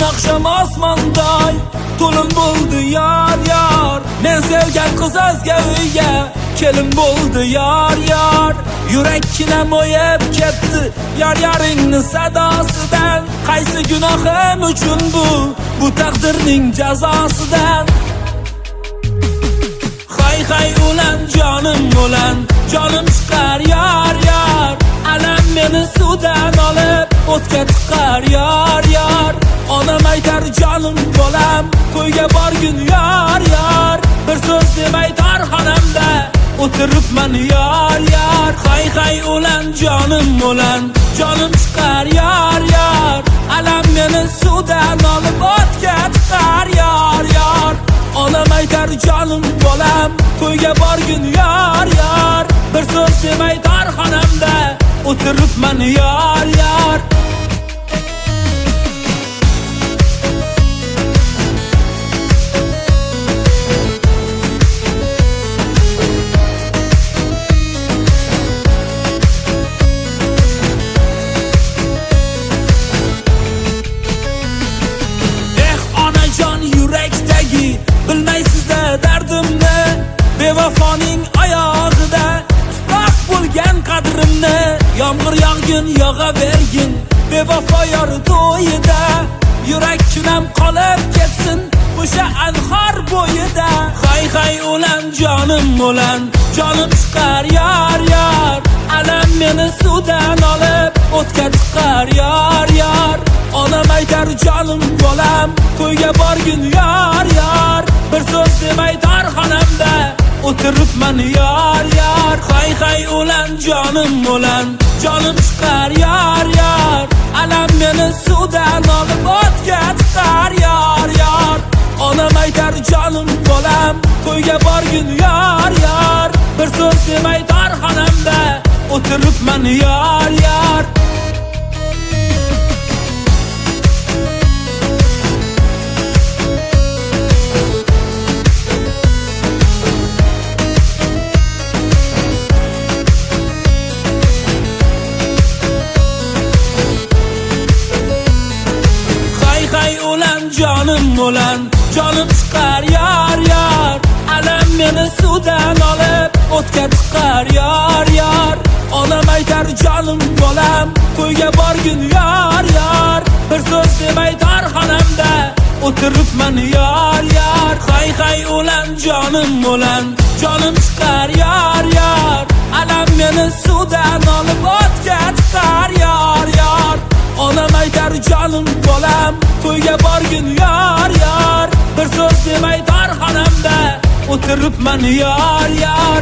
Bugun akşam osmonday to'lin bo'ldi yar yar. Men sevgan qiz o'zga uyga kelin bo'ldi yar yar. Yurakkinam o'yib ketdi yar yaringni sadosidan. Qaysi gunohim uchun bu taqdirning jazosidan. Hay ulan jonim ulan, jonim chiqar yar yar. Alam meni suvdan olib o'tga tiqar yar yar. Onam aytar jonim bolam, to'yga borgin yar yar. Bir so'z demay tarxonamda o'tiribman yar yar. Hay ulan jonim ulan, jonim chiqar yar yar. Alam meni suvdan olib o'tga tiqar yar yar. Onam aytar jonim bolam, to'yga borgin yar yar. Bir so'z demay tarxonamda o'tiribman yar yar. Bilmaysizda dardimni, bevafoning oyog'ida tuproq bo'lgan qadrimni. Yomg'ir yog'gin yog'avergin bevafo yor to'yida. Yurak chinam qolib ketsin o'sha anhor bo'yida. Hay ulan jonim ulan, jonim chiqar yar yar. Alam meni suvdan olib o'tga tiqar yar yar. Onam aytar jonim bolam, to'yga borgin yar yar. Bir so'z demay tarxonamda o'tiribman yar yar. Hay ulan jonim ulan, jonim chiqar yar yar. Alam meni suvdan olib o'tga tiqar yar yar. Onam aytar jonim bolam, to'yga borgin yar yar. Bir so'z demay tarxonamda o'tiribman yar yar. Jonim ulan, jonim chiqar yar yar. Alam meni suvdan olib o'tga tiqar yar yar. Onam aytar jonim bolam, to'yga borgin yar yar. Bir so'z demay tarxonamda o'tiribman yar yar. Hay ulan jonim ulan, jonim chiqar yar yar. Alam meni suvdan olib o'tga tiqar yar yar. Onam aytar jonim bolam, to'yga borgin yar yar. Bir so'z demay tarxonamda o'tiribman yar yar.